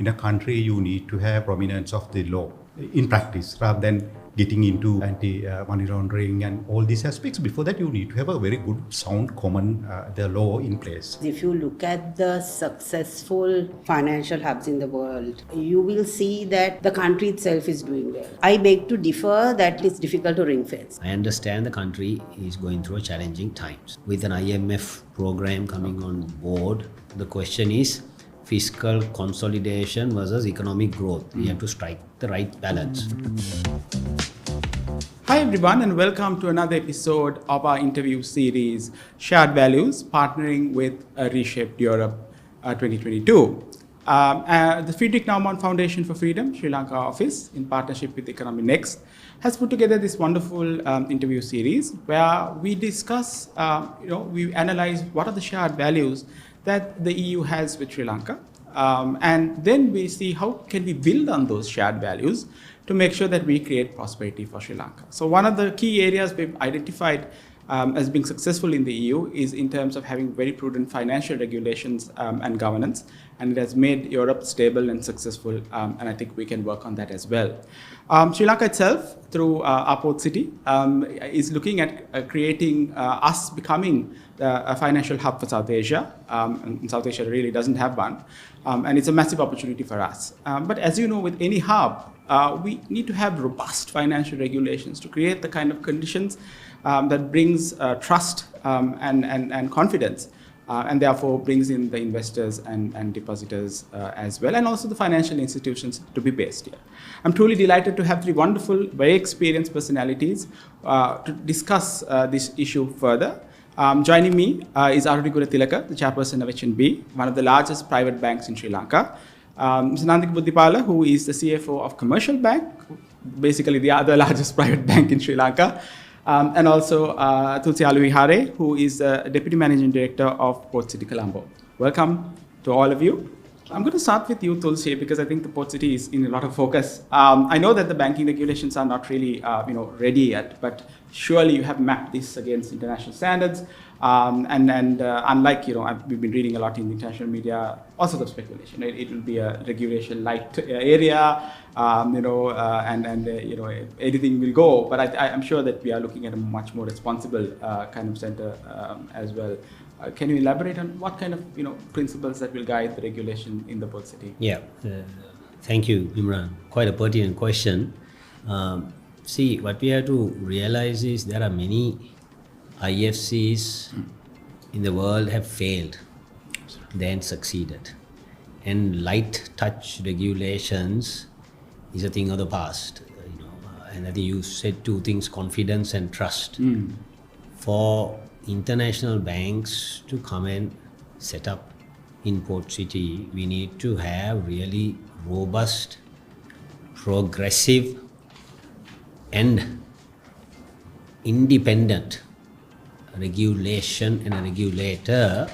in a country you need to have prominence of the law in practice rather than getting into anti-money laundering and all these aspects. Before that, you need to have a very good, sound, common the law in place. If you look at the successful financial hubs in the world, you will see that the country itself is doing well. I beg to differ that it's difficult to ring fence. I understand the country is going through challenging times. With an IMF program coming on board, the question is fiscal consolidation versus economic growth. We have to strike the right balance. Hi everyone, and welcome to another episode of our interview series, Shared Values, partnering with Reshape Europe 2022. The Friedrich Naumann Foundation for Freedom, Sri Lanka office, in partnership with EconomyNext, has put together this wonderful interview series where we discuss, we analyze what are the shared values that the EU has with Sri Lanka. And then we see how can we build on those shared values to make sure that we create prosperity for Sri Lanka. So one of the key areas we've identified as being successful in the EU is in terms of having very prudent financial regulations and governance, and it has made Europe stable and successful, and I think we can work on that as well. Sri Lanka itself, through our Port City, is looking at creating us becoming a financial hub for South Asia, and South Asia really doesn't have one, and it's a massive opportunity for us. But as you know, with any hub, we need to have robust financial regulations to create the kind of conditions that brings trust and confidence, and therefore brings in the investors and depositors as well, and also the financial institutions to be based here. I'm truly delighted to have three wonderful, very experienced personalities to discuss this issue further. Joining me is Aruni, the Chairperson of HNB, one of the largest private banks in Sri Lanka. Mr. Nandika Buddhipala, who is the CFO of Commercial Bank, basically the other largest private bank in Sri Lanka. And also Thulci Aluwihare, who is the Deputy Managing Director of Port City Colombo. Welcome to all of you. I'm going to start with you, Thulci, because I think the Port City is in a lot of focus. I know that the banking regulations are not really ready yet, but surely you have mapped this against international standards. Unlike, we've been reading a lot in the international media, all sorts of speculation. It will be a regulation light area, anything will go. But I'm sure that we are looking at a much more responsible kind of center as well. Can you elaborate on what kind of principles that will guide the regulation in the Port City? Yeah, thank you, Imran. Quite a pertinent question. See, what we have to realize is there are many IFCs in the world have failed, then succeeded. And light touch regulations is a thing of the past. And I think you said two things, confidence and trust. For international banks to come and set up in Port City, we need to have really robust, progressive and independent regulation and a regulator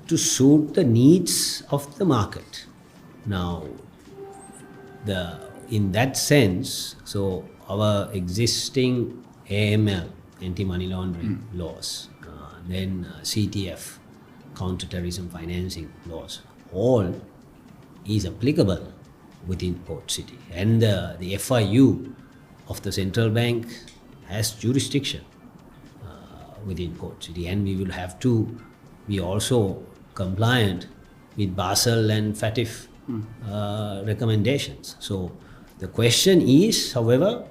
to suit the needs of the market. Now, in that sense, so our existing AML, anti-money laundering laws, then CTF, counter-terrorism financing laws, all is applicable within Port City. And the FIU of the central bank has jurisdiction within Port City, and we will have to be also compliant with Basel and FATF recommendations. So the question is, however,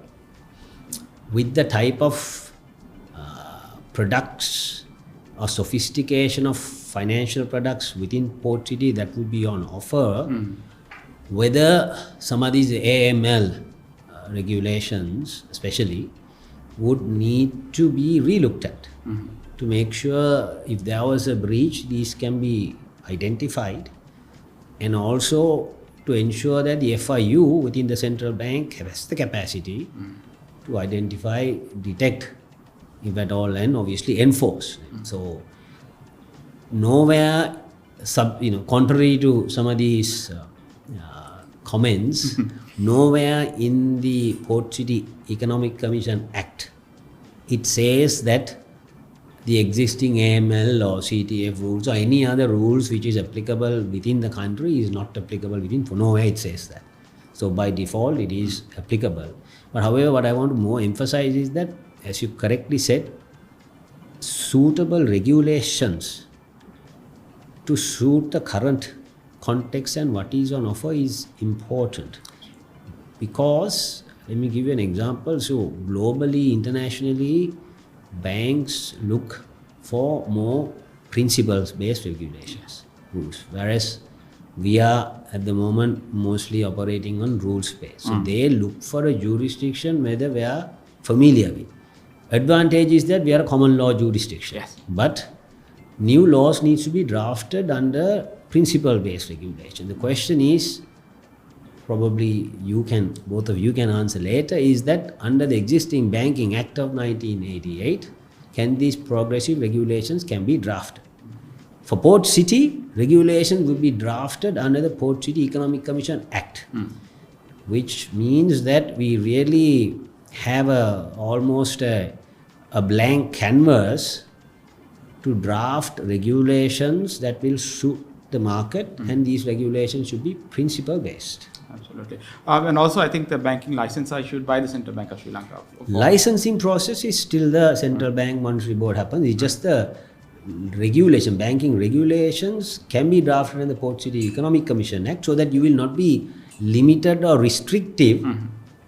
with the type of products or sophistication of financial products within Port City that would be on offer, whether some of these AML regulations especially would need to be relooked at to make sure if there was a breach, these can be identified, and also to ensure that the FIU within the central bank has the capacity to identify, detect, if at all, and obviously enforce. So nowhere, contrary to some of these comments, nowhere in the Port City Economic Commission Act it says that the existing AML or CTF rules or any other rules which is applicable within the country is not applicable within. For nowhere it says that. So by default it is applicable. But however, what I want to more emphasize is that, as you correctly said, suitable regulations to suit the current context and what is on offer is important. Because, let me give you an example. So globally, internationally, banks look for more principles-based regulations, rules, whereas we are at the moment mostly operating on rules-based. So they look for a jurisdiction whether we are familiar with. Advantage is that we are a common law jurisdiction. Yes. But new laws needs to be drafted under principle-based regulation. The question is, probably both of you can answer later, is that under the existing Banking Act of 1988, can these progressive regulations can be drafted? For Port City, regulations would be drafted under the Port City Economic Commission Act, which means that we really have almost a blank canvas to draft regulations that will suit the market, and these regulations should be principle-based. Absolutely. And also, I think the banking license are issued by the Central Bank of Sri Lanka. Licensing process is still the Central Bank Monetary Board happens. It's just the regulation, banking regulations can be drafted in the Port City Economic Commission Act, so that you will not be limited or restrictive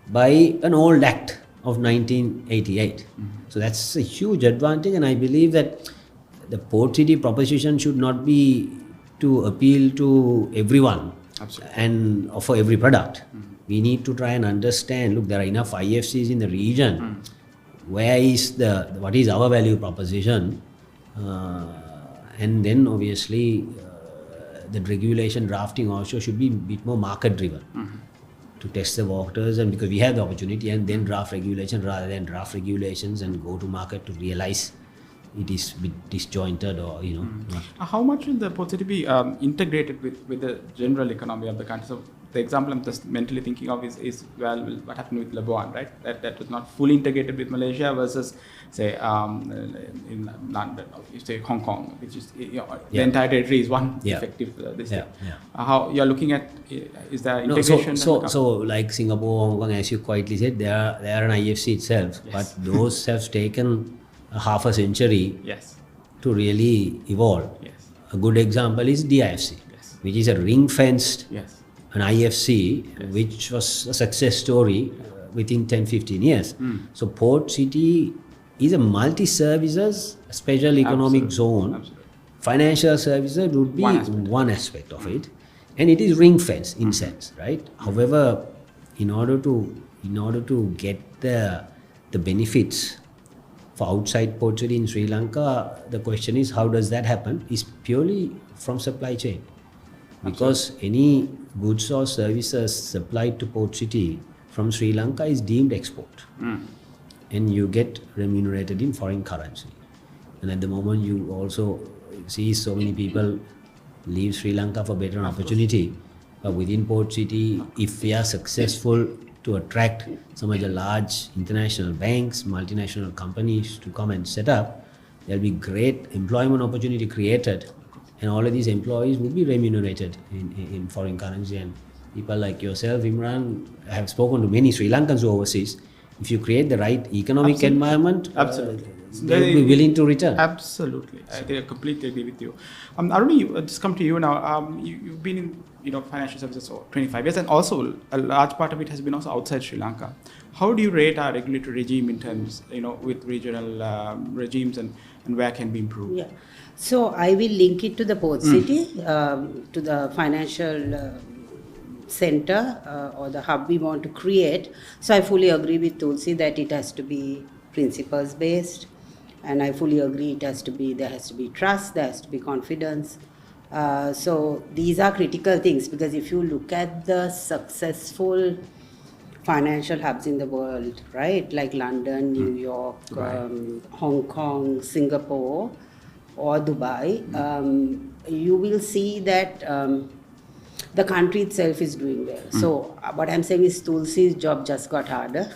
by an old act of 1988. So that's a huge advantage, and I believe that the Port City proposition should not be to appeal to everyone. Absolutely. And offer every product. We need to try and understand, look, there are enough IFCs in the region. What is our value proposition? And then obviously the regulation drafting also should be a bit more market driven to test the waters, and because we have the opportunity, and then draft regulation rather than draft regulations and go to market to realize it is a bit disjointed or not. How much will the Port City be integrated with the general economy of the country? So the example I'm just mentally thinking of is what happened with Labuan, right? That was not fully integrated with Malaysia versus say in London, or you say Hong Kong, which is the entire territory is one effective this thing. How you're looking at, is there integration? So like Singapore, Hong Kong, as you quietly said, they are an IFC itself, but those have taken half a century to really evolve. A good example is DIFC, which is a ring-fenced an IFC, which was a success story within 10-15 years. So Port City is a multi-services special economic zone. Financial services would be one aspect of it, and it is ring-fenced in sense, right? However, in order to get the benefits for outside Port City in Sri Lanka, the question is, how does that happen? Is purely from supply chain. Because any goods or services supplied to Port City from Sri Lanka is deemed export. And you get remunerated in foreign currency. And at the moment you also see so many people leave Sri Lanka for better opportunity. But within Port City, if we are successful to attract some of the large international banks, multinational companies to come and set up, there will be great employment opportunity created, and all of these employees will be remunerated in foreign currency. And people like yourself, Imran, have spoken to many Sri Lankans overseas. If you create the right economic environment, they will be willing to return. Absolutely, I completely agree with you. Aruni, just come to you now. You've been in financial services for 25 years, and also a large part of it has been also outside Sri Lanka. How do you rate our regulatory regime in terms, with regional regimes, and where can be improved? Yeah. So I will link it to the Port City, to the financial center or the hub we want to create. So I fully agree with Thulci that it has to be principles based, and I fully agree there has to be trust, there has to be confidence. So these are critical things, because if you look at the successful financial hubs in the world, right, like London, New York, Hong Kong, Singapore, or Dubai, you will see that the country itself is doing well. So what I'm saying is Thulci's job just got harder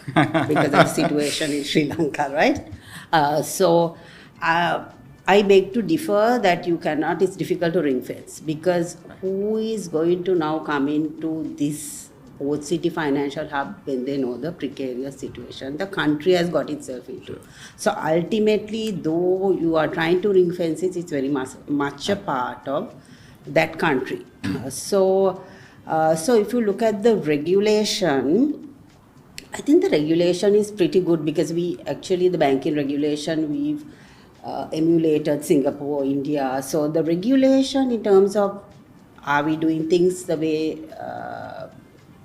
because of the situation in Sri Lanka, right? So I beg to differ that you cannot, it's difficult to ring fence, because who is going to now come into this Port City financial hub when they know the precarious situation the country has got itself into? So ultimately, though you are trying to ring fence it, it's very much a part of that country. So if you look at the regulation, I think the regulation is pretty good, because the banking regulation, we've emulated Singapore, India. So the regulation in terms of, are we doing things the way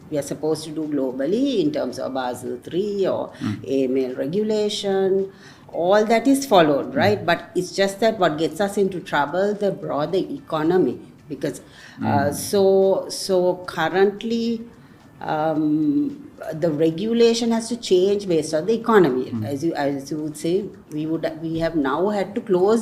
we are supposed to do globally in terms of Basel III or AML regulation, all that is followed, right? But it's just that what gets us into trouble, the broader economy, because so currently the regulation has to change based on the economy. As you would say, we have now had to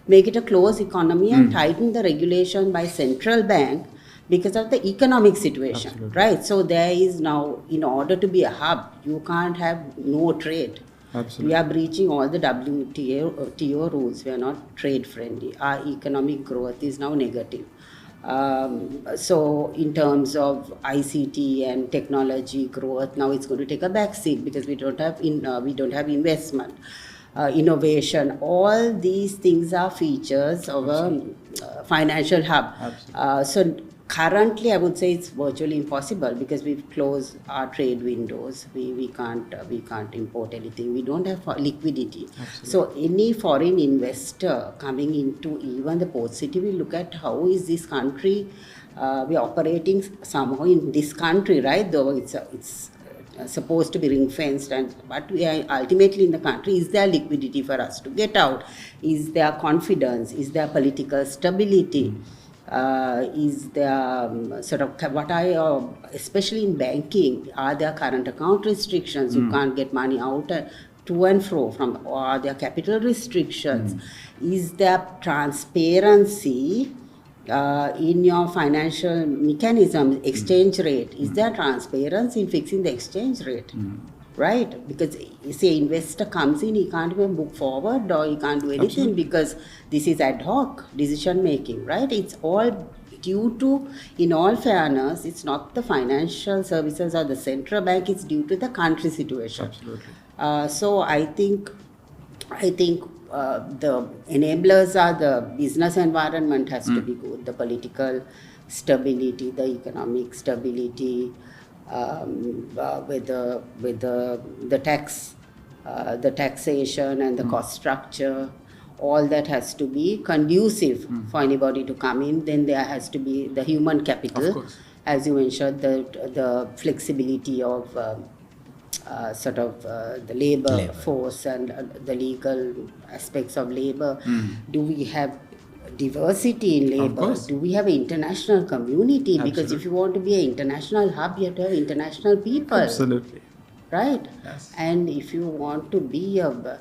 make it a closed economy and tighten the regulation by central bank because of the economic situation. Absolutely. Right? So there is now, in order to be a hub, you can't have no trade. Absolutely. We are breaching all the WTO rules. We are not trade friendly. Our economic growth is now negative. So in terms of ICT and technology growth, now it's going to take a back seat because we don't have investment, innovation. All these things are features of a financial hub. So currently, I would say it's virtually impossible because we've closed our trade windows. We can't import anything. We don't have liquidity. Absolutely. So any foreign investor coming into even the port city will look at how is this country, we are operating somehow in this country, right? Though it's supposed to be ring fenced, but we are ultimately in the country. Is there liquidity for us to get out? Is there confidence? Is there political stability? Is there especially in banking, are there current account restrictions? You can't get money out to and fro from, or are there capital restrictions? Is there transparency in your financial mechanism, exchange rate? Is there transparency in fixing the exchange rate? Right? Because you say investor comes in, he can't even book forward or he can't do anything. Absolutely. Because this is ad hoc decision making, right? It's all due to, in all fairness, it's not the financial services or the central bank, it's due to the country situation. Absolutely. So I think the enablers are the business environment has to be good, the political stability, the economic stability, with the taxation and the cost structure, all that has to be conducive for anybody to come in. Then there has to be the human capital, as you mentioned, the flexibility of the labor force and the legal aspects of labor. Do we have diversity in labor? Do we have an international community? Absolutely. Because if you want to be an international hub, you have to have international people. Absolutely. Right? Yes. And if you want to be a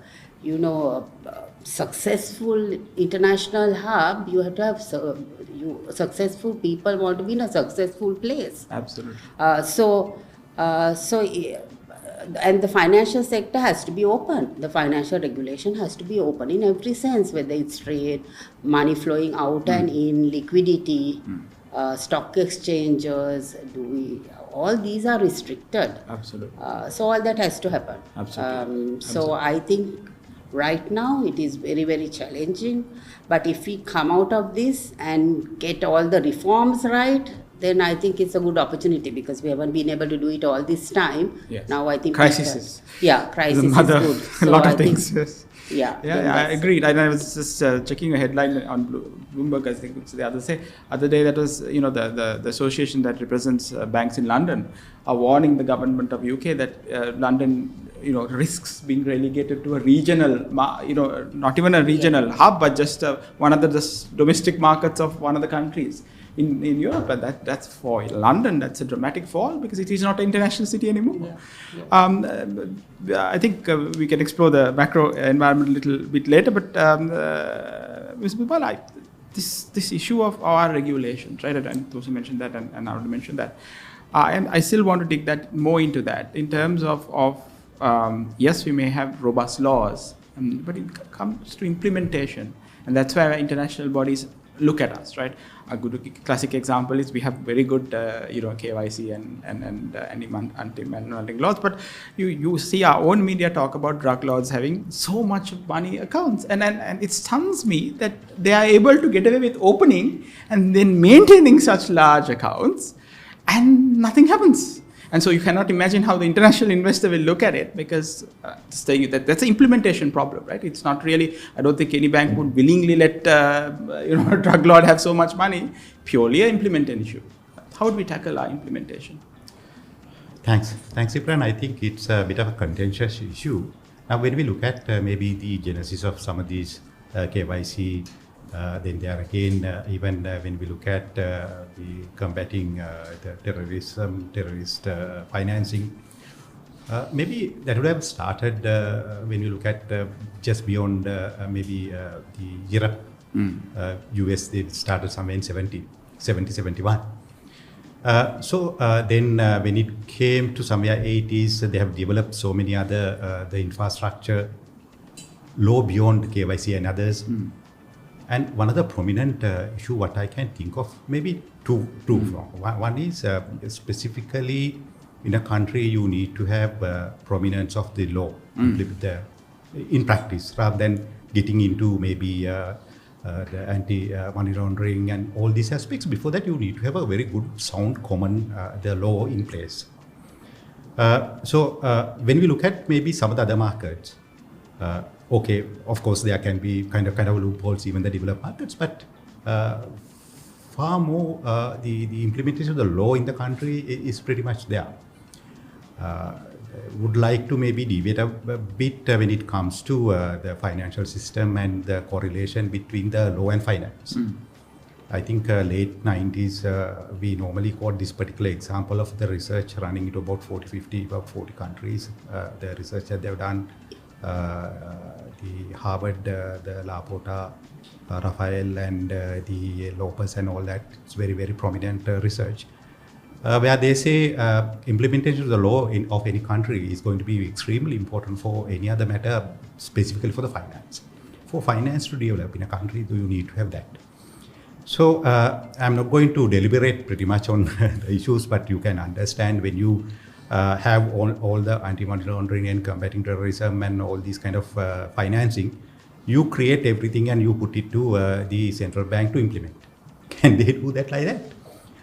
successful international hub, you have to have successful people want to be in a successful place. Absolutely. And the financial sector has to be open. The financial regulation has to be open in every sense, whether it's trade, money flowing out and in, liquidity, stock exchanges. All these are restricted. Absolutely. So all that has to happen. Absolutely. So I think right now it is very, very challenging. But if we come out of this and get all the reforms right, then I think it's a good opportunity because we haven't been able to do it all this time. Yes. Now I think crisis is good. So a lot of things. Yes. Yeah, I agreed. I was just checking a headline on Bloomberg. I think it's the other day that was the association that represents banks in London are warning the government of UK that London risks being relegated to a regional, not even a regional hub, but just one of the domestic markets of one of the countries in Europe. And that's for London, that's a dramatic fall because it is not an international city anymore. I think we can explore the macro environment a little bit later, but Ms. Buddhipala, this issue of our regulations, right? And Thulci mentioned that, and Aruni mentioned that. And I still want to dig that more into that in terms of yes, we may have robust laws, But it comes to implementation, and that's where international bodies look at us, right? A good classic example is we have very good, KYC and anti-money laundering laws, but you see our own media talk about drug lords having so much money accounts, and it stuns me that they are able to get away with opening and then maintaining such large accounts, and nothing happens. And so you cannot imagine how the international investor will look at it, because that's an implementation problem, right? It's not really, I don't think any bank would willingly let a drug lord have so much money, purely an implementation issue. How do we tackle our implementation? Thanks, Imran. I think it's a bit of a contentious issue. Now, when we look at maybe the genesis of some of these KYC, then there again, even when we look at the combating the terrorist financing, maybe that would have started when you look at just beyond maybe the Europe, US, they started somewhere in 71. So then when it came to somewhere 80s, they have developed so many other the infrastructure, low beyond KYC and others. And one of the prominent issue what I can think of, maybe two. One is specifically in a country you need to have prominence of the law in practice, rather than getting into maybe the anti-money laundering and all these aspects. Before that, you need to have a very good, sound, common the law in place. So when we look at maybe some of the other markets, okay, of course there can be kind of loopholes even the developed markets, but far more the implementation of the law in the country is pretty much there. Would like to maybe debate a bit when it comes to the financial system and the correlation between the law and finance. I think late 90s, we normally quote this particular example of the research running into about 40 countries. The research that they've done, the Harvard, the Laporta, Rafael, and the Lopez and all that. It's very, very prominent research. Where they say implementation of the law of any country is going to be extremely important for any other matter, specifically for the finance. For finance to develop in a country, you need to have that. So I'm not going to deliberate pretty much on the issues, but you can understand when you have all the anti-money laundering and combating terrorism and all these kind of financing, you create everything and you put it to the central bank to implement. Can they do that like that?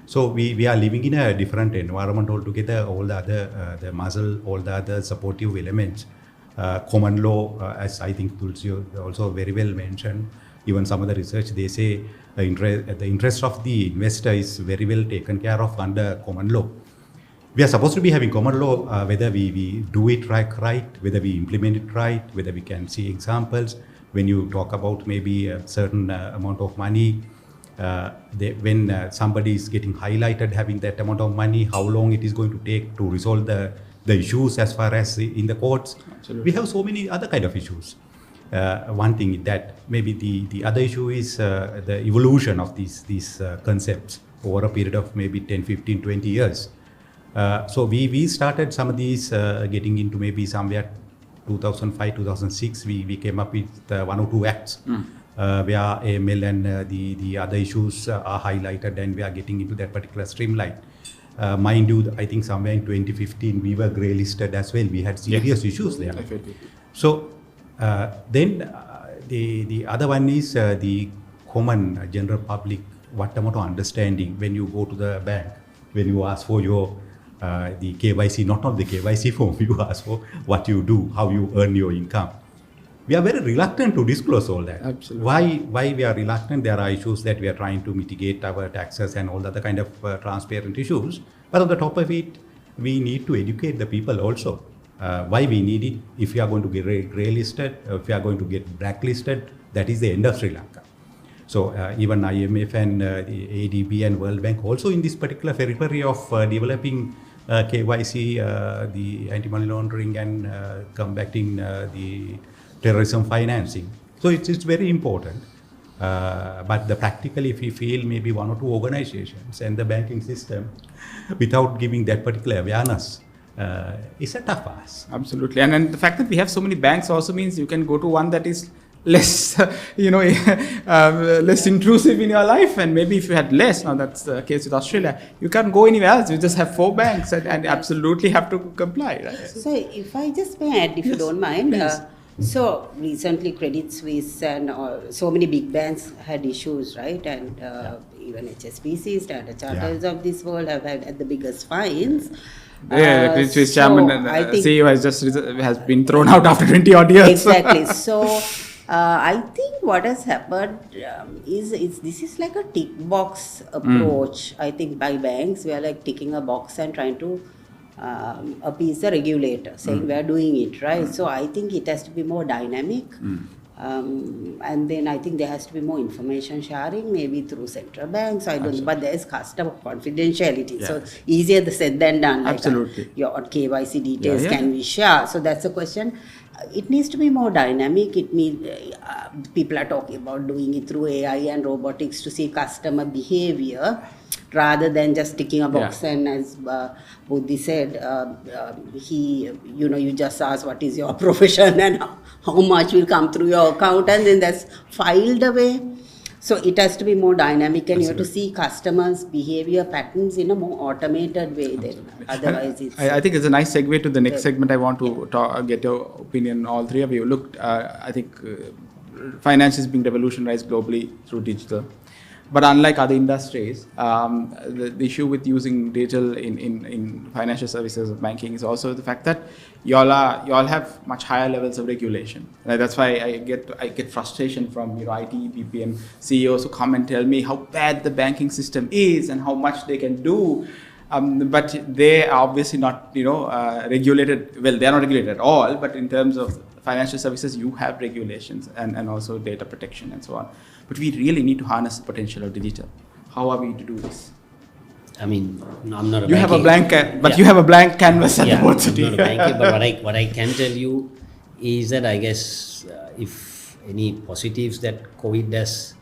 So we are living in a different environment altogether. All the other, the muscle, all the other supportive elements, common law, as I think Thulci also very well mentioned. Even some of the research, they say the interest of the investor is very well taken care of under common law. We are supposed to be having common law, whether we do it right, whether we implement it right, whether we can see examples. When you talk about maybe a certain amount of money, when somebody is getting highlighted having that amount of money, how long it is going to take to resolve the issues as far as in the courts. Absolutely. We have so many other kind of issues. One thing that maybe the other issue is the evolution of these concepts over a period of maybe 10, 15, 20 years. So we started some of these getting into maybe somewhere 2005, 2006, we came up with 1 or 2 acts. Where AML and the other issues are highlighted, and we are getting into that particular streamline. Mind you, I think somewhere in 2015 we were grey listed as well. We had serious issues there. Definitely. So then the other one is the common general public, what amount of understanding when you go to the bank, when you ask for your the KYC, not on the KYC form, you ask for what you do, how you earn your income. We are very reluctant to disclose all that. Absolutely. Why we are reluctant? There are issues that we are trying to mitigate our taxes and all the other kind of transparent issues. But on the top of it, we need to educate the people also. Why we need it? If we are going to get grey listed, if we are going to get blacklisted, that is the end of Sri Lanka. So even IMF and the ADB and World Bank also in this particular periphery of developing KYC, the anti-money laundering and combating the terrorism financing. So it's very important. But practically, if we feel maybe 1 or 2 organizations and the banking system, without giving that particular awareness, is a tough ask. Absolutely. And the fact that we have so many banks also means you can go to one that is less, less intrusive in your life. And maybe if you had less, now that's the case with Australia, you can't go anywhere else. You just have 4 banks and absolutely have to comply. Right? So if I just may add, if you don't mind. So recently Credit Suisse and so many big banks had issues, right? And even HSBC, Standard Chartered of this world have had the biggest fines. The Credit Suisse chairman and CEO has been thrown out after 20 odd years. Exactly. So I think what has happened is this is like a tick box approach. I think by banks we are like ticking a box and trying to appease the regulator, saying we are doing it right. So I think it has to be more dynamic. And then I think there has to be more information sharing, maybe through central banks. I don't know, but there is customer confidentiality. So easier said than done. Like Absolutely. Your KYC details can we share? So that's a question. It needs to be more dynamic. It means people are talking about doing it through AI and robotics to see customer behavior rather than just ticking a box. And as Buddhi said, you just ask what is your profession and how much will come through your account, and then that's filed away. So it has to be more dynamic, and you have to see customers' behavior patterns in a more automated way. Then otherwise, it's. I think it's a nice segue to the next segment. I want to get your opinion, all three of you. Look, I think finance is being revolutionized globally through digital. But unlike other industries, the issue with using digital in financial services or banking is also the fact that you all have much higher levels of regulation. That's why I get frustration from IT, BPM CEOs who come and tell me how bad the banking system is and how much they can do. But they are obviously not regulated. Well, they are not regulated at all. But in terms of financial services, you have regulations and also data protection and so on. But we really need to harness the potential of digital. How are we to do this? I mean, I'm not a You banking. have a blank, but you have a blank canvas at the Port City. I'm not a banker, but what I can tell you is that I guess if any positives that COVID has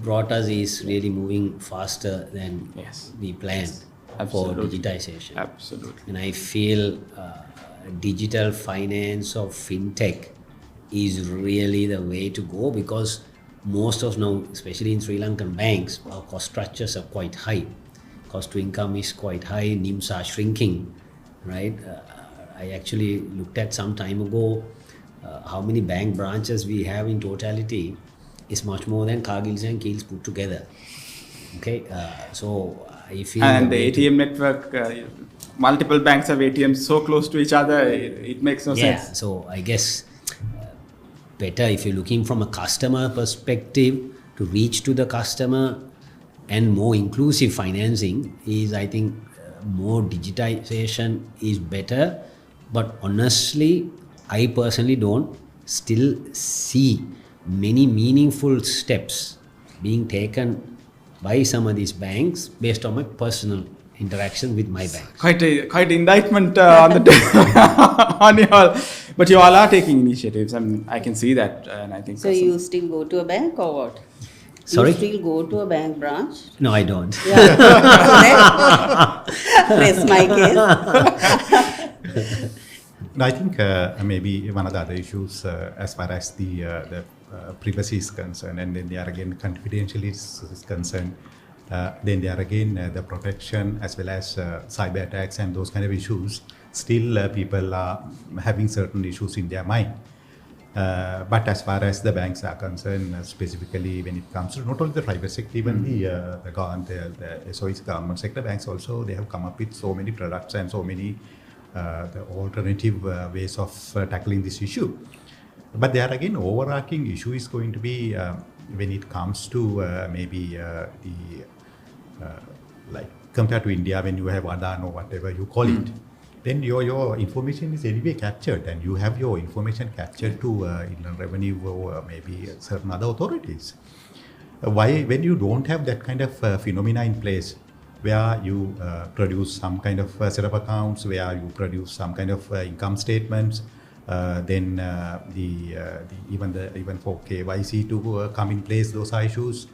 brought us is really moving faster than we planned for digitization. Absolutely. And I feel digital finance or fintech is really the way to go, because most of now, especially in Sri Lankan banks, our cost structures are quite high. Cost to income is quite high, NIMs are shrinking, right? I actually looked at some time ago how many bank branches we have in totality is much more than Cargills and Keels put together. Okay, so I feel... And the ATM network, multiple banks have ATMs so close to each other, it makes no sense. Yeah, so I guess better if you're looking from a customer perspective to reach to the customer, and more inclusive financing is, I think, more digitization is better. But honestly, I personally don't still see many meaningful steps being taken by some of these banks based on my personal interaction with my bank. Quite indictment on the on you all, but you all are taking initiatives. I mean, I can see that, and I think. So you still go to a bank or what? Sorry? You still go to a bank branch? No, I don't. Yeah. Rest my case. I think maybe one of the other issues as far as the privacy is concerned, and then there again confidentiality is concerned, then there again the protection as well as cyber attacks and those kind of issues, still people are having certain issues in their mind. But as far as the banks are concerned, specifically when it comes to not only the private sector, even the SOEs, government sector banks also, they have come up with so many products and so many the alternative ways of tackling this issue. But there again, overarching issue is going to be when it comes to maybe like compared to India, when you have Adan or whatever you call it, then your information is anyway captured, and you have your information captured to Inland Revenue or maybe certain other authorities. Why, when you don't have that kind of phenomena in place, where you produce some kind of set of accounts, where you produce some kind of income statements, then even for KYC to come in place, those are issues.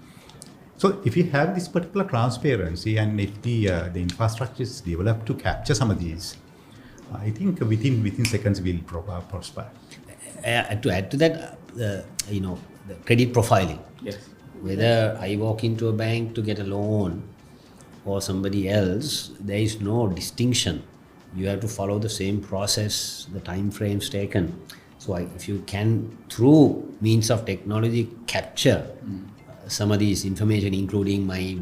So if you have this particular transparency, and if the infrastructure is developed to capture some of these, I think within seconds we'll prosper. To add to that, the credit profiling. Yes. Whether I walk into a bank to get a loan or somebody else, there is no distinction. You have to follow the same process, the time frames taken. So if you can, through means of technology, capture some of these information, including my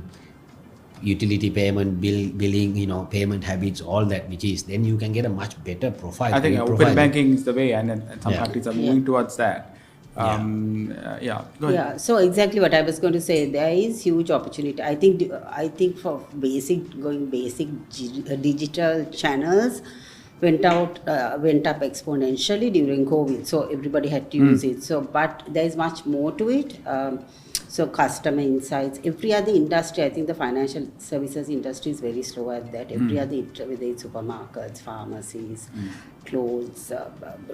utility payment, billing, payment habits, all that, which is, then you can get a much better profile. I think open banking is the way, and some Yeah. countries are moving towards that. Go ahead. Yeah, so exactly what I was going to say. There is huge opportunity. I think for basic digital channels went up exponentially during COVID. So everybody had to use it. So, but there is much more to it. So customer insights, every other industry, I think the financial services industry is very slow at that. Every other, whether it's supermarkets, pharmacies, clothes,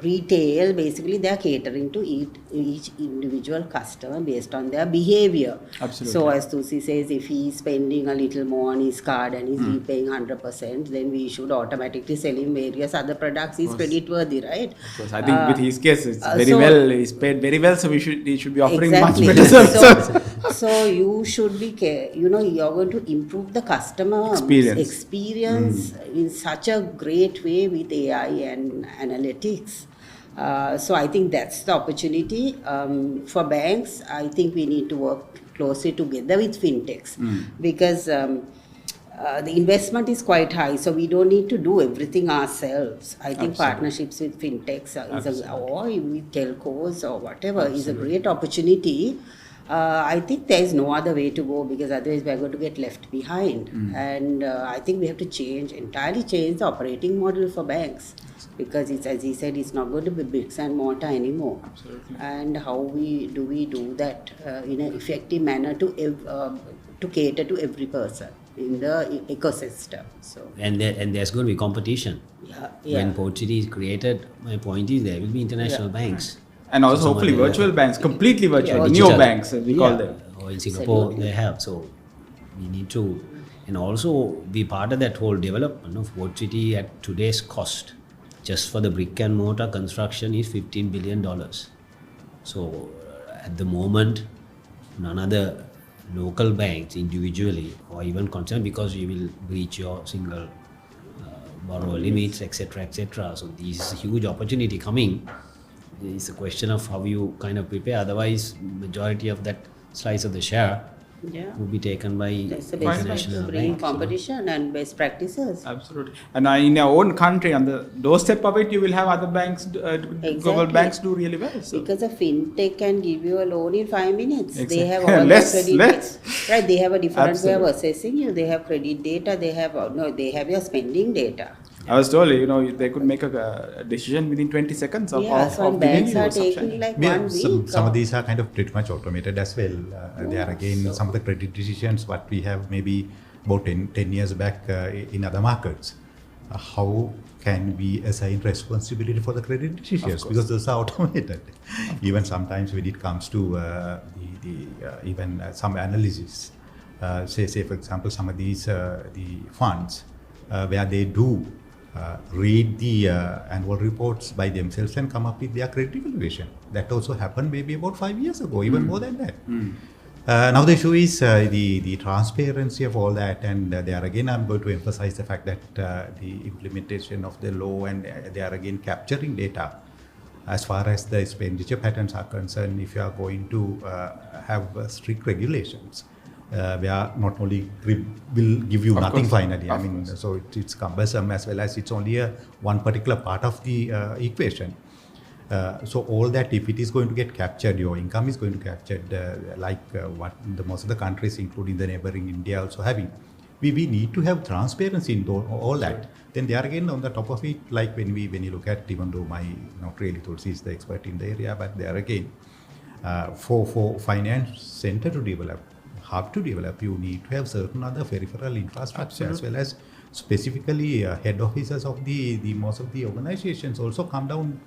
retail, basically they are catering to each individual customer based on their behavior. Absolutely. So as Thulci says, if he is spending a little more on his card and he's repaying 100%, then we should automatically sell him various other products. He's credit worthy, right? Of course. I think with his case, it's he's paid very well, so he should be offering exactly. much better services. So you should be you're going to improve the customer experience in such a great way with AI and analytics. So I think that's the opportunity. For banks, I think we need to work closely together with fintechs because the investment is quite high, so we don't need to do everything ourselves. I think partnerships with fintechs or with telcos or whatever is a great opportunity. I think there is no other way to go because otherwise we are going to get left behind. And I think we have to entirely change the operating model for banks because it's, as he said, it's not going to be bricks and mortar anymore. Absolutely. And how we do that in an effective manner to cater to every person in the ecosystem. So and there's going to be competition. When Port City is created, my point is there will be international banks. And also hopefully virtual banks, completely virtual, neobanks as we call them. Or in Singapore they have. So we need to, and also be part of that whole development of Port City at today's cost. Just for the brick and mortar construction is $15 billion. So at the moment, none of the local banks individually or even concerned because you will breach your single borrower limits, etc., etc. So this is a huge opportunity coming. It's a question of how you kind of prepare. Otherwise, majority of that slice of the share will be taken by that's the best way to international bring banks. competition and best practices. Absolutely. And in your own country, on the doorstep of it, you will have other banks, global banks do really well. So. Because a fintech can give you a loan in 5 minutes. Exactly. They have all Less. the credit. Right, they have a different way of Absolutely. assessing you. They have credit data. They have your spending data. I was told, they could make a decision within 20 seconds of So giving banks you are a subsidy. taking like Yeah, 1 week. some of these are kind of pretty much automated as well. They are again some of the credit decisions what we have maybe about 10 years back in other markets. How can we assign responsibility for the credit decisions because those are automated. Even sometimes when it comes to even some analysis, say for example some of these the funds where they do read the annual reports by themselves and come up with their credit evaluation. That also happened maybe about 5 years ago, even more than that. Now the issue is the transparency of all that, and there again I'm going to emphasize the fact that the implementation of the law and they are again capturing data as far as the expenditure patterns are concerned. If you are going to have strict regulations, where not only will give you nothing finally, I mean, so it's cumbersome as well as it's only one particular part of the equation. So all that, if it is going to get captured, your income is going to captured like what most of the countries, including the neighboring India, also having. We need to have transparency in all that. Then there again on the top of it, like when you look at, even though not really Thulci is the expert in the area, but there again, for finance center to develop, you need to have certain other peripheral infrastructure as well as specifically head offices of the most of the organizations also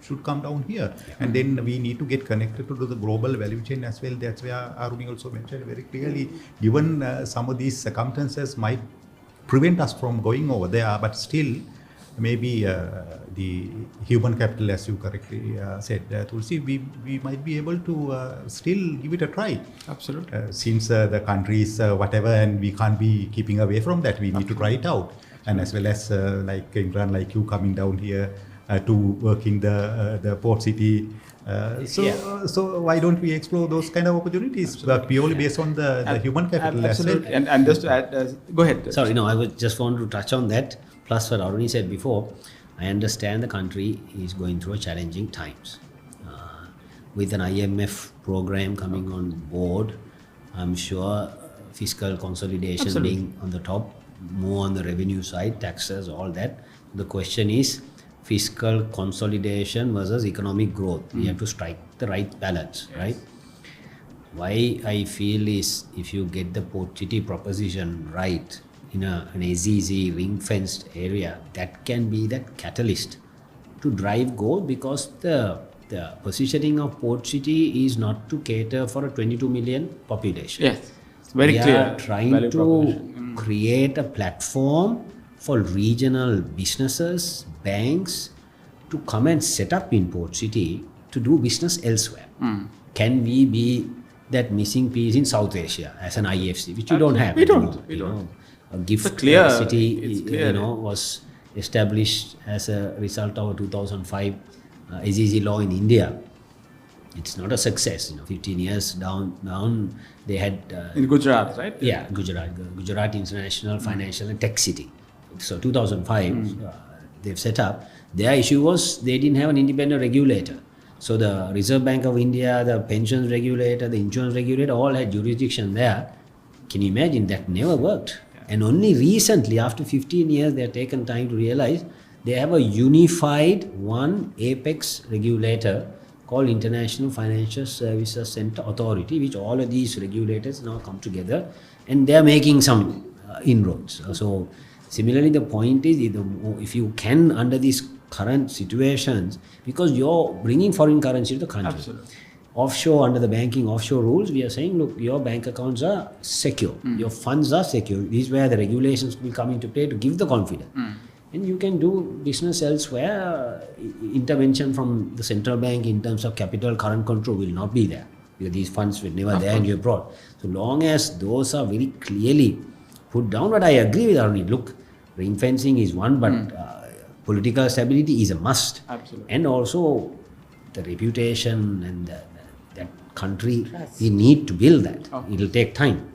should come down here. And then we need to get connected to the global value chain as well. That's where Aruni also mentioned very clearly, given some of these circumstances might prevent us from going over there, but still maybe the human capital, as you correctly said, Thulci, we might be able to still give it a try. Absolutely. Since the country is whatever, and we can't be keeping away from that, we need to try it out. And as well as like Imran, like you coming down here to work in the Port City. So why don't we explore those kind of opportunities purely based on the human capital as well? Absolutely. And just to add, go ahead. Sorry, no, I would just want to touch on that. Plus what Aruni said before, I understand the country is going through a challenging times. With an IMF program coming on board, I'm sure fiscal consolidation being on the top, more on the revenue side, taxes, all that. The question is fiscal consolidation versus economic growth. We have to strike the right balance, right? Why I feel is if you get the Port City proposition right in an AZZ ring-fenced area, that can be that catalyst to drive growth, because the positioning of Port City is not to cater for a 22 million population. Yes, it's very clear. We are trying to create a platform for regional businesses, banks to come and set up in Port City to do business elsewhere. Can we be that missing piece in South Asia as an IFC, which we don't have? We don't. A gift clear, city, was established as a result of a 2005 AZZ law in India. It's not a success. 15 years down, they had in Gujarat, right? Yeah, Gujarat International Financial and Tech City. So 2005, they've set up. Their issue was they didn't have an independent regulator. So the Reserve Bank of India, the pensions regulator, the insurance regulator, all had jurisdiction there. Can you imagine? That never worked. And only recently, after 15 years, they have taken time to realize they have a unified one apex regulator called International Financial Services Center Authority, which all of these regulators now come together and they are making some inroads. So similarly, the point is, if you can, under these current situations, because you're bringing foreign currency to the country. Absolutely. Offshore, under the banking offshore rules, we are saying, look, your bank accounts are secure, your funds are secure. This is where the regulations will come into play to give the confidence. And you can do business elsewhere. Intervention from the central bank in terms of capital current control will not be there, because these funds were never there and you brought. So long as those are very clearly put down, but I agree with Aruni. Look, ring fencing is one, but political stability is a must. Absolutely. And also the reputation and that country, we need to build that. It will take time.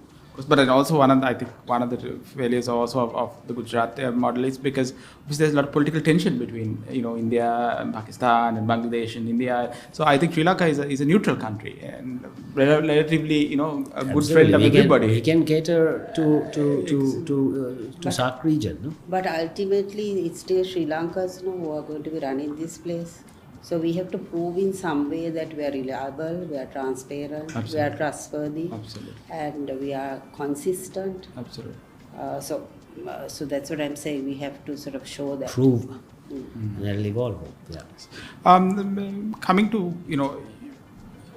But then also one of the failures also of the Gujarat model is because there's a lot of political tension between India and Pakistan and Bangladesh and India. So I think Sri Lanka is a neutral country and relatively a good friend of everybody. We can cater to SAARC region, no? But ultimately, it's still Sri Lankans who are going to be running this place. So we have to prove in some way that we are reliable, we are transparent, Absolutely. we are trustworthy, Absolutely. and we are consistent. Absolutely. So that's what I'm saying. We have to sort of show that. Prove. And that'll evolve. Yeah. Coming to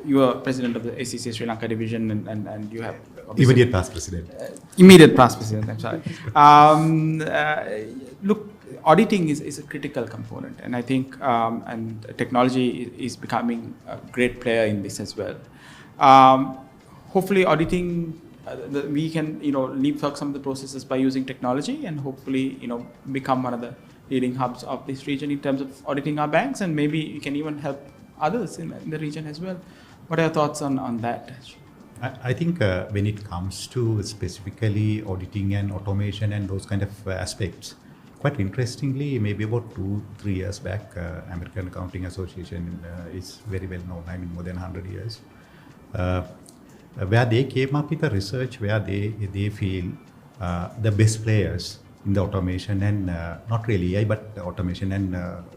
you are president of the ACC Sri Lanka division, and you have Immediate past president. Immediate past president. I'm sorry. Look, auditing is a critical component, and I think and technology is becoming a great player in this as well. Hopefully, auditing we can leapfrog some of the processes by using technology, and hopefully become one of the leading hubs of this region in terms of auditing our banks, and maybe you can even help others in the region as well. What are your thoughts on that? I think when it comes to specifically auditing and automation and those kind of aspects, quite interestingly, maybe about 2-3 years back, American Accounting Association is very well known, more than 100 years, where they came up with a research where they feel the best players in the automation and not really AI, but the automation and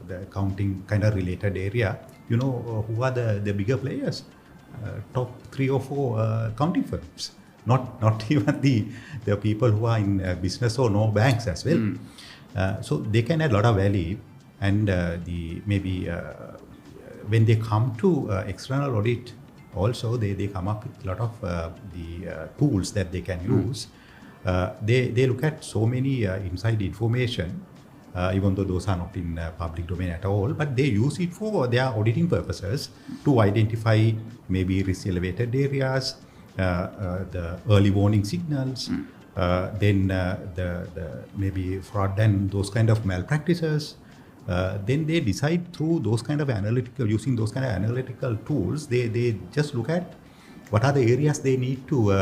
the accounting kind of related area, who are the bigger players? Top 3 or 4 accounting firms, not even the people who are in business or no banks as well. So they can add a lot of value, and when they come to external audit, also they come up with a lot of the tools that they can use. They look at so many inside information, even though those are not in public domain at all, but they use it for their auditing purposes to identify maybe risk elevated areas, the early warning signals, then the maybe fraud and those kind of malpractices. Then they decide through those kind of using those kind of analytical tools, they just look at what are the areas they need to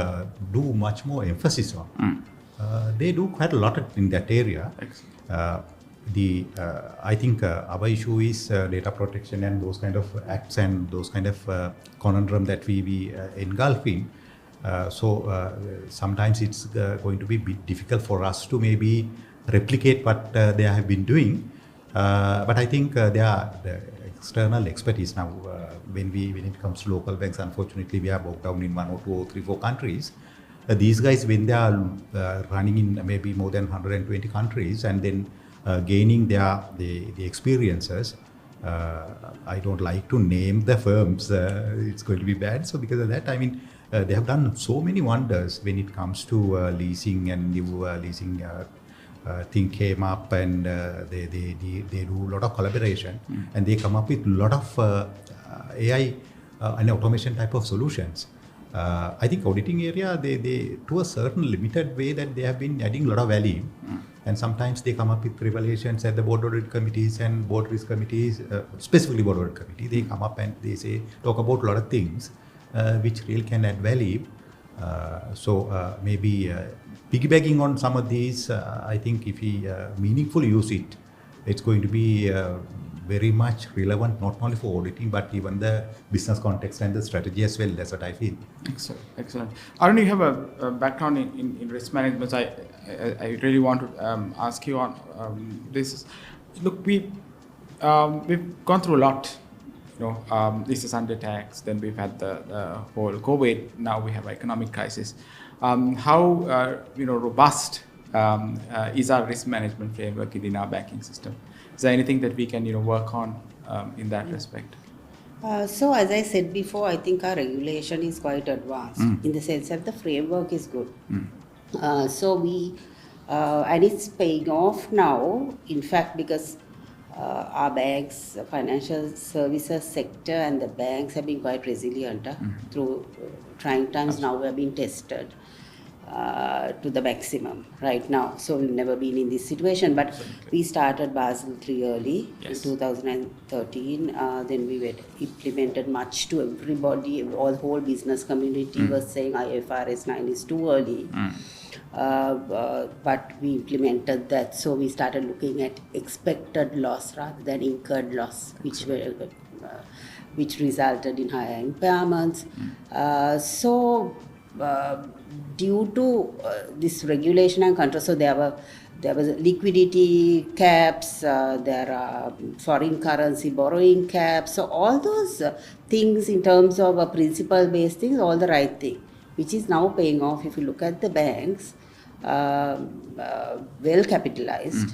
do much more emphasis on. They do quite a lot in that area. I think our issue is data protection and those kind of acts and those kind of conundrum that we engulf in. So sometimes it's going to be a bit difficult for us to maybe replicate what they have been doing. But I think there are the external expertise now. When it comes to local banks, unfortunately, we are bogged down in 1 or 2 or 3, 4 countries. These guys, when they are running in maybe more than 120 countries and then gaining the experiences, I don't like to name the firms. It's going to be bad. So because of that, I mean, they have done so many wonders when it comes to leasing, and new leasing thing came up, and they do a lot of collaboration, and they come up with a lot of AI and automation type of solutions. I think auditing area, they to a certain limited way that they have been adding a lot of value, and sometimes they come up with revelations at the board audit committees and board risk committees, specifically board audit committee. They come up and they talk about a lot of things which really can add value. So maybe piggybacking on some of these, I think if we meaningfully use it, it's going to be very much relevant not only for auditing but even the business context and the strategy as well. That's what I feel. Excellent. Aruni, you have a background in risk management. I really want to ask you on this. Look, we've gone through a lot. This is under tax. Then we've had the whole COVID. Now we have economic crisis. How robust is our risk management framework within our banking system? Is there anything that we can work on in that respect? So as I said before, I think our regulation is quite advanced in the sense that the framework is good. So we and it's paying off now. In fact, because our banks, financial services sector, and the banks have been quite resilient through trying times. Now we are being tested to the maximum right now. So we've never been in this situation. But we started Basel III early in 2013. Then we were implemented much to everybody. All the whole business community was saying IFRS 9 is too early. But we implemented that. So we started looking at expected loss rather than incurred loss, which resulted in higher impairments. Due to this regulation and control, so there was liquidity caps, there are foreign currency borrowing caps. So all those things in terms of principle-based things, all the right thing, which is now paying off. If you look at the banks, well capitalized,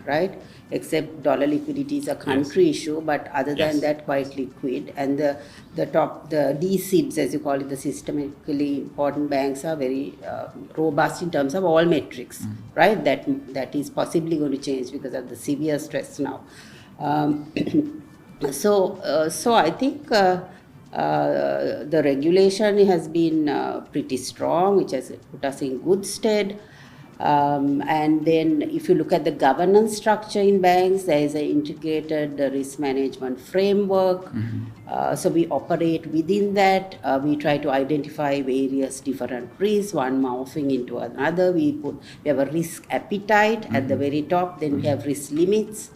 right? Except dollar liquidity is a country issue, but other than that, quite liquid. And the DSIBs, as you call it, the systemically important banks, are very robust in terms of all metrics, right? That is possibly going to change because of the severe stress now. So I think the regulation has been pretty strong, which has put us in good stead. And then if you look at the governance structure in banks, there is an integrated risk management framework. So we operate within that. We try to identify various different risks, one morphing into another. We have a risk appetite at the very top. Then we have risk limits.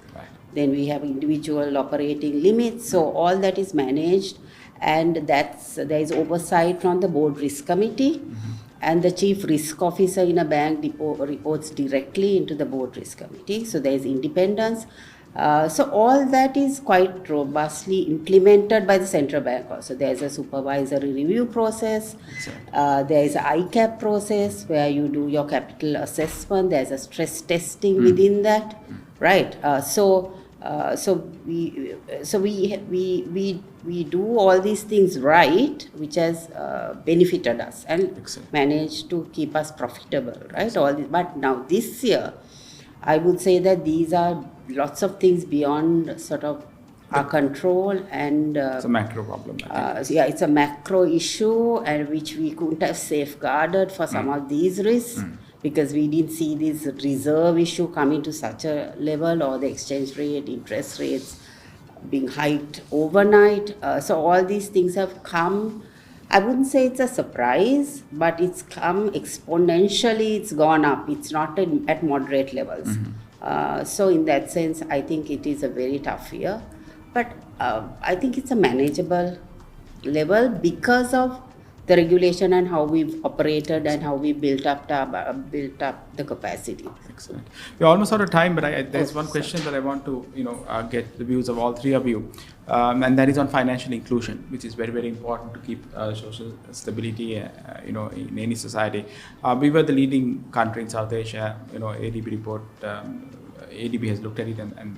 Then we have individual operating limits. So all that is managed, and there is oversight from the board risk committee. And the chief risk officer in a bank reports directly into the board risk committee. So there is independence. So all that is quite robustly implemented by the central bank also. There is a supervisory review process. There is an ICAP process where you do your capital assessment. There is a stress testing within that, right? So we do all these things right, which has benefited us and managed to keep us profitable, right? All this. But now this year, I would say that these are lots of things beyond sort of our control, and It's a macro problem, I think. so yeah, it's a macro issue, and which we couldn't have safeguarded for some of these risks because we didn't see this reserve issue coming to such a level, or the exchange rate, interest rates being hiked overnight. So all these things have come. I wouldn't say it's a surprise, but it's come exponentially. It's gone up. It's not at moderate levels. So in that sense, I think it is a very tough year. But I think it's a manageable level because of the regulation and how we've operated and how we built up the capacity. Excellent. We're almost out of time, but there's one question that I want to get the views of all three of you, and that is on financial inclusion, which is very, very important to keep social stability, in any society. We were the leading country in South Asia. ADB report, ADB has looked at it and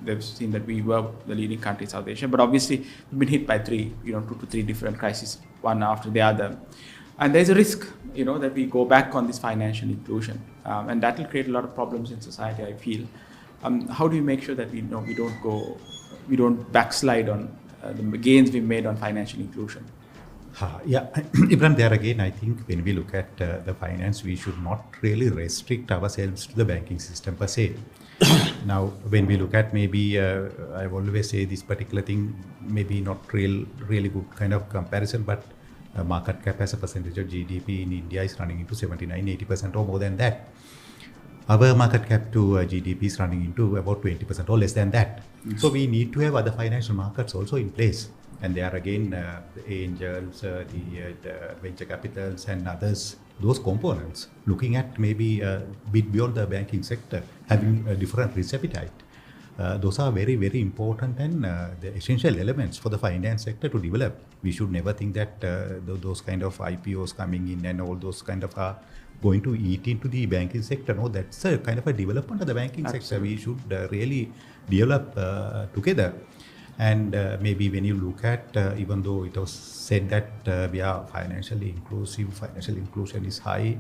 they've seen that we were the leading country in South Asia, but obviously we've been hit by two to three different crises, one after the other. And there's a risk, that we go back on this financial inclusion, and that will create a lot of problems in society, I feel. How do you make sure that we don't backslide on the gains we made on financial inclusion? Yeah, Imran, there again, I think when we look at the finance, we should not really restrict ourselves to the banking system per se. Now, when we look at maybe, I always say this particular thing, maybe not really good kind of comparison, but market cap as a percentage of GDP in India is running into 79-80% or more than that. Our market cap to GDP is running into about 20% or less than that. So we need to have other financial markets also in place. And there again, the angels, the venture capitals and others, those components, looking at maybe a bit beyond the banking sector, having a different risk appetite. Those are very, very important and the essential elements for the finance sector to develop. We should never think that those kind of IPOs coming in and all those kind of are going to eat into the banking sector. No, that's a kind of a development of the banking sector. We should really develop together. And maybe when you look at, even though it was said that we are financially inclusive, financial inclusion is high,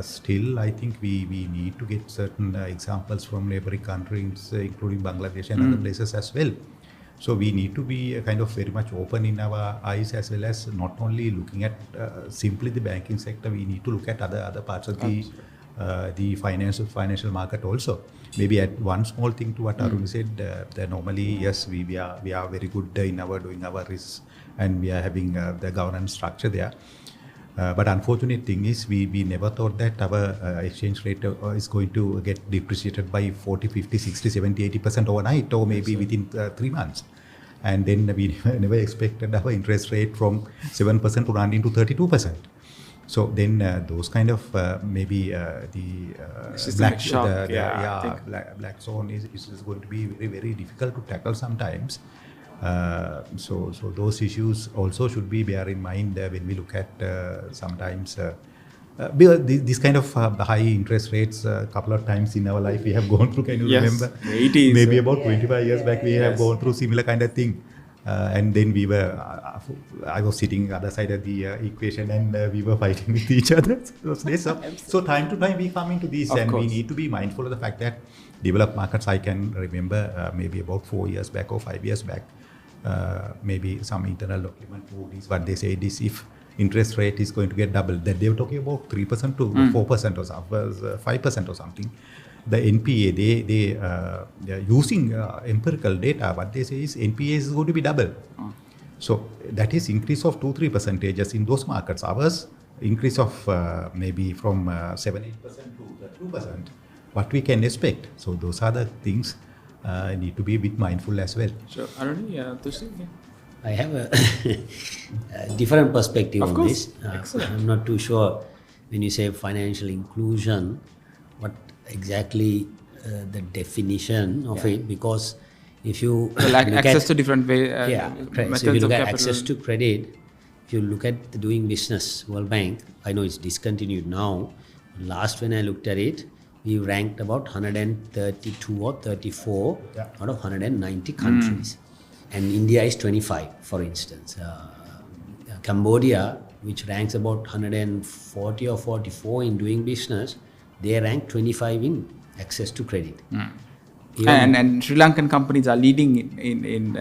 still I think we need to get certain examples from neighboring countries, including Bangladesh and other places as well. So we need to be kind of very much open in our eyes, as well as not only looking at simply the banking sector, we need to look at other parts of the financial market also. Maybe add one small thing to what Aruni said, that normally, yes, we are very good in doing our risks, and we are having the governance structure there. But unfortunate thing is, we never thought that our exchange rate is going to get depreciated by 40, 50, 60, 70, 80% overnight, or maybe within 3 months. And then we never expected our interest rate from 7% to run into 32%. So then those kind of maybe the black zone is going to be very, very difficult to tackle sometimes. So those issues also should be bear in mind when we look at sometimes this kind of high interest rates. A couple of times in our life we have gone through. Can you remember? 80s. Maybe about 25 years back we have gone through similar kind of thing. And then I was sitting other side of the equation, and we were fighting with each other. So time to time we come into this, and we need to be mindful of the fact that developed markets, I can remember maybe about 4 years back or 5 years back, maybe some internal document movies, what they say is if interest rate is going to get doubled, that they were talking about 3% to 4% or something, 5% or something. The NPA, they are using empirical data. What they say is NPA is going to be double. So that is increase of 2-3% in those markets. Ours increase of maybe from 7-8% to 2%. What we can expect. So those are the things need to be a bit mindful as well. Sure, Aruni, Thulci? I have a different perspective on this. I'm not too sure when you say financial inclusion, what exactly the definition of it, because if you access to different way, so if you look at access to credit, if you look at the doing business, World Bank, I know it's discontinued now. Last when I looked at it, we ranked about 132 or 34 out of 190 countries. And India is 25, for instance. Cambodia, which ranks about 140 or 44 in doing business, they rank 25 in access to credit. And Sri Lankan companies are leading in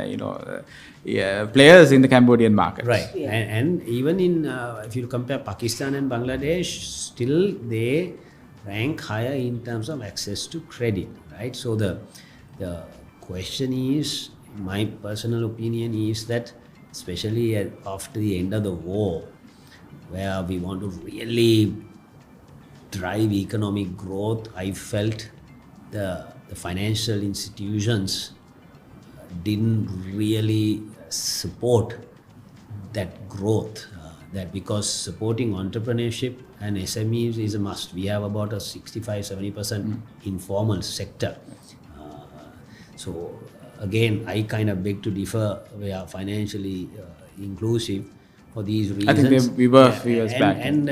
players in the Cambodian market. Right. Yeah. And even in, if you compare Pakistan and Bangladesh, still they rank higher in terms of access to credit, right? So the question is, my personal opinion is that, especially after the end of the war, where we want to really drive economic growth, I felt the financial institutions didn't really support that growth. That because supporting entrepreneurship and SMEs is a must. We have about a 65-70% informal sector. So again, I kind of beg to differ. We are financially inclusive for these reasons. I think we were a few years back. And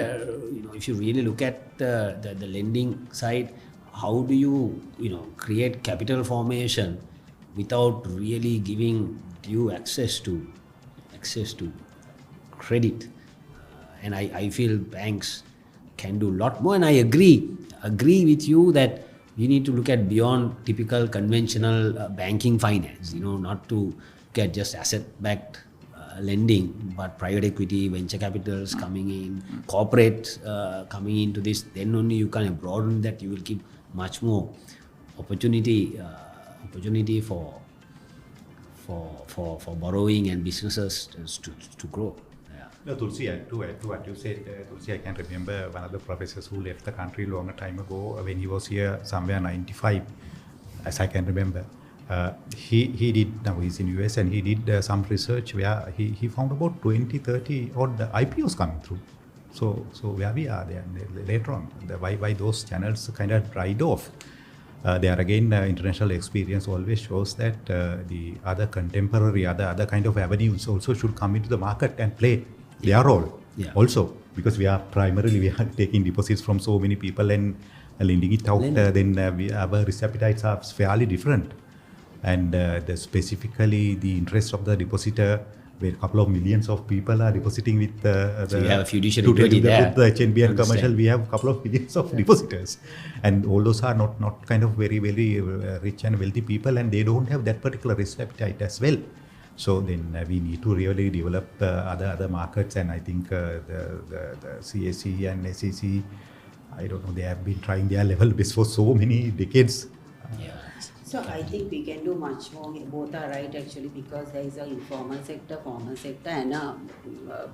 if you really look at the lending side, how do you create capital formation without really giving due access to credit? And I feel banks can do a lot more. And I agree with you that we need to look at beyond typical conventional banking finance. Not to get just asset-backed lending, but private equity, venture capitals coming in, corporates coming into this. Then only you can broaden that. You will give much more opportunity for borrowing and businesses to grow. No, Thulci, to add to what you said, Thulci, I can remember one of the professors who left the country long time ago when he was here somewhere 95, as I can remember. He did, now he's in US, and he did some research where he found about 20-30 odd IPOs coming through. So where we are there later on, why those channels kind of dried off. There again, international experience always shows that the other contemporary, other kind of avenues also should come into the market and play their role also, because we are taking deposits from so many people and lending it out. Then our risk appetites are fairly different, and specifically the interest of the depositor, where a couple of millions of people are depositing with so you have a fiduciary duty there. With the HNB and commercial, we have a couple of millions of depositors, and all those are not kind of very rich and wealthy people, and they don't have that particular risk appetite as well. So then we need to really develop other markets, and I think the CAC and SEC, I don't know, they have been trying their level best for so many decades. So I think we can do much more. Both are right actually, because there is an informal sector, formal sector, and a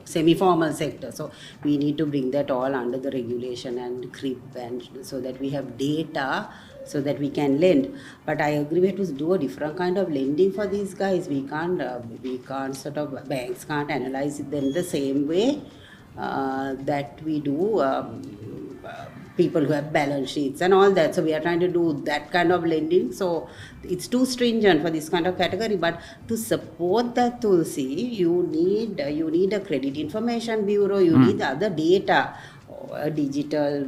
semi-formal sector. So we need to bring that all under the regulation and crib, and so that we have data so that we can lend. But I agree we have to do a different kind of lending for these guys. We can't sort of, banks can't analyze them the same way that we do people who have balance sheets and all that. So we are trying to do that kind of lending. So it's too stringent for this kind of category. But to support that, Thulci, you need a credit information bureau. You need other data, digital,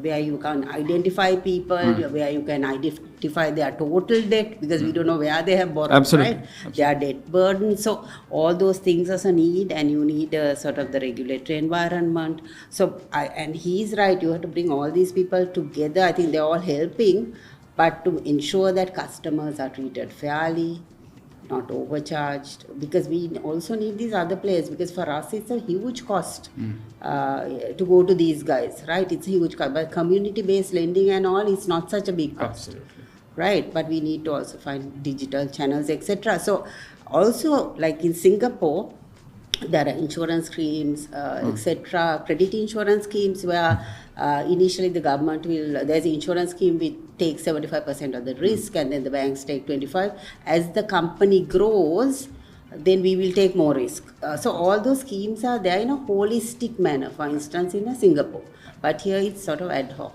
where you can identify people, where you can identify their total debt, because we don't know where they have borrowed. Absolutely. Right? Their debt burden. So all those things as a need, and you need a sort of the regulatory environment. So and he's right, you have to bring all these people together. I think they're all helping, but to ensure that customers are treated fairly, not overcharged, because we also need these other players, because for us it's a huge cost to go to these guys, right? It's a huge cost, but community-based lending and all is not such a big cost. Absolutely. Right? But we need to also find digital channels, etc. So also, like in Singapore, there are insurance schemes, etc., credit insurance schemes where initially the government there's an insurance scheme which takes 75% of the risk, and then the banks take 25%. As the company grows, then we will take more risk. So all those schemes are there in a holistic manner, for instance, in Singapore. But here it's sort of ad hoc.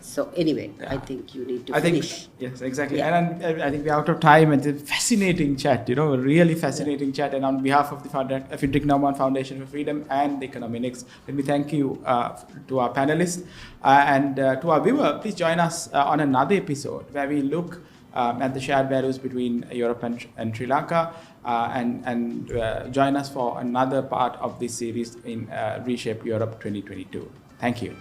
So anyway, I think you need to finish. Yes, exactly. Yeah. And I think we're out of time. It's a fascinating chat, a really fascinating chat. And on behalf of the Fintech Nauman Foundation for Freedom and the EconomyNext, let me thank you to our panelists. And to our viewer, please join us on another episode where we look at the shared values between Europe and Sri Lanka. And join us for another part of this series in Reshape Europe 2022. Thank you.